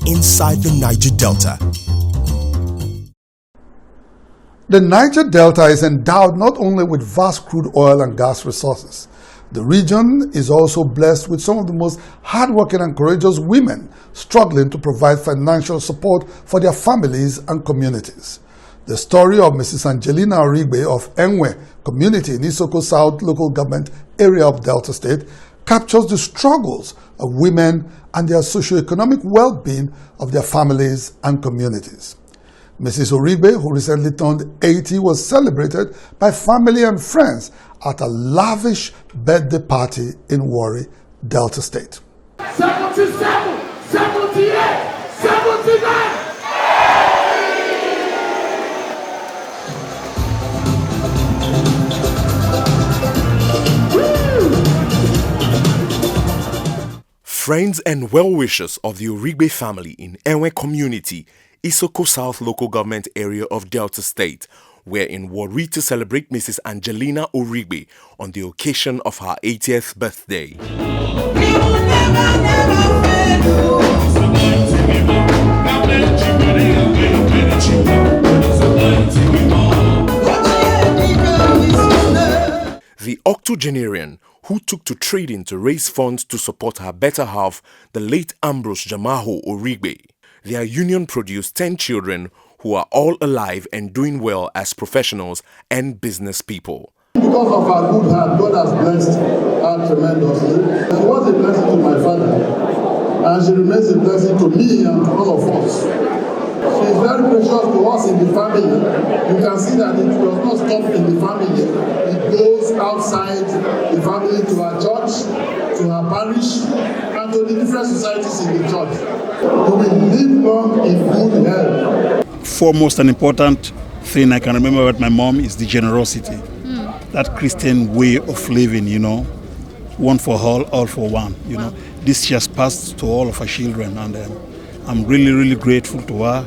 inside the Niger Delta. The Niger Delta is endowed not only with vast crude oil and gas resources. The region is also blessed with some of the most hardworking and courageous women struggling to provide financial support for their families and communities. The story of Mrs Angelina Origbe of Enwe community in Isoko South local government area of Delta State captures the struggles of women and their socio-economic well-being of their families and communities. Mrs. Origbe, who recently turned 80, was celebrated by family and friends at a lavish birthday party in Warri, Delta State. 77, 78, 79. Friends and well-wishers of the Origbe family in Enwe community, Isoko South local government area of Delta State, were in Warri to celebrate Mrs. Angelina Origbe on the occasion of her 80th birthday. The octogenarian, who took to trading to raise funds to support her better half, the late Ambrose Jamaho Origbe. Their union produced 10 children who are all alive and doing well as professionals and business people. Because of her good heart, God has blessed her tremendously. She was a blessing to my father, and she remains a blessing to me and to all of us. She is very precious to us in the family. You can see that it does not stop in the family. It goes outside the family to our church, to our parish, and to the different societies in the church. We will live long in good health. Foremost and important thing I can remember about my mom is the generosity. That Christian way of living, you know, one for all for one, you know. This she has passed to all of her children, and I'm really, really grateful to her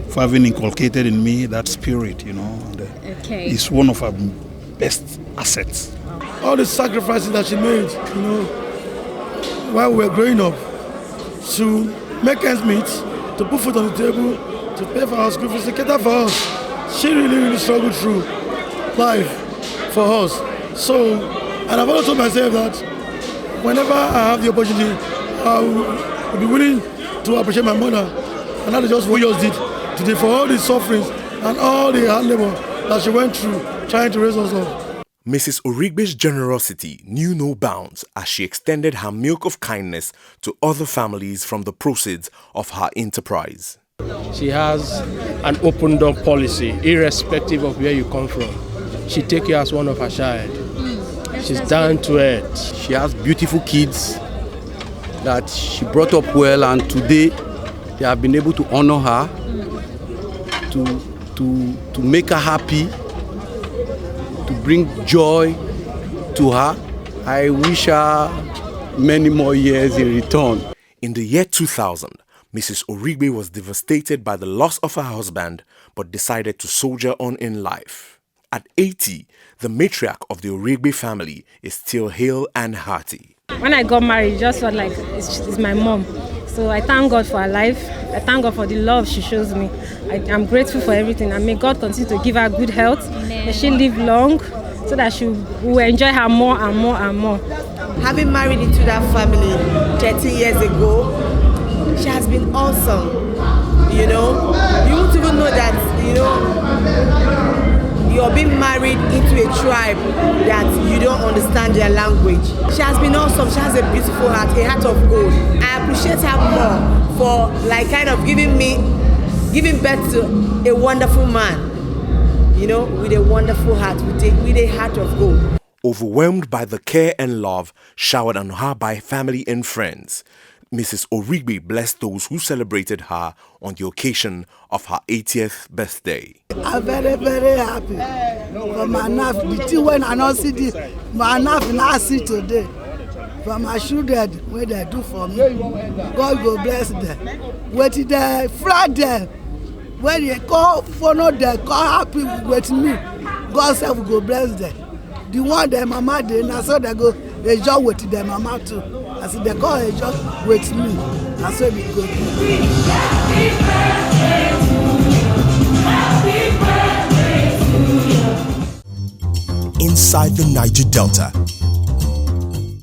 for having inculcated in me that spirit, you know. And, it's one of her best assets. All the sacrifices that she made, you know, while we were growing up, to make ends meet, to put food on the table, to pay for our school fees, to cater for us. She really, really struggled through life for us. So, and I've always told myself that whenever I have the opportunity, I will be willing to appreciate my mother. And that is just what we just did today for all the sufferings and all the hard labor that she went through trying to raise us up. Mrs. Origbe's generosity knew no bounds as she extended her milk of kindness to other families from the proceeds of her enterprise. She has an open door policy, irrespective of where you come from. She takes you as one of her child. She's down to earth. She has beautiful kids that she brought up well, and today they have been able to honor her, to make her happy, to bring joy to her. I wish her many more years in return. In the year 2000, Mrs. Origbe was devastated by the loss of her husband, but decided to soldier on in life. At 80, the matriarch of the Origbe family is still hale and hearty. When I got married, it just felt like it's my mom. So I thank God for her life. I thank God for the love she shows me. I'm grateful for everything, and may God continue to give her good health. May she live long so that she will enjoy her more and more and more. Having married into that family 30 years ago, she has been awesome. You know, you won't even know that, you know, you're being married into a tribe that you don't understand their language. She has been awesome. She has a beautiful heart, a heart of gold. I appreciate her more for like kind of giving birth to a wonderful man, you know, with a wonderful heart, with a heart of gold. Overwhelmed by the care and love showered on her by family and friends, Mrs. Origbe blessed those who celebrated her on the occasion of her 80th birthday. I'm very, very happy for my life. The thing when I don't see this, my life I see today. For my children, what they do for me, God will bless them. With the Friday, when they call, follow them, call happy with me, God said will go bless them. The one their mama did, I saw they go, they just with their mama too. I said they call, they just with me. I said they go. inside the Niger Delta.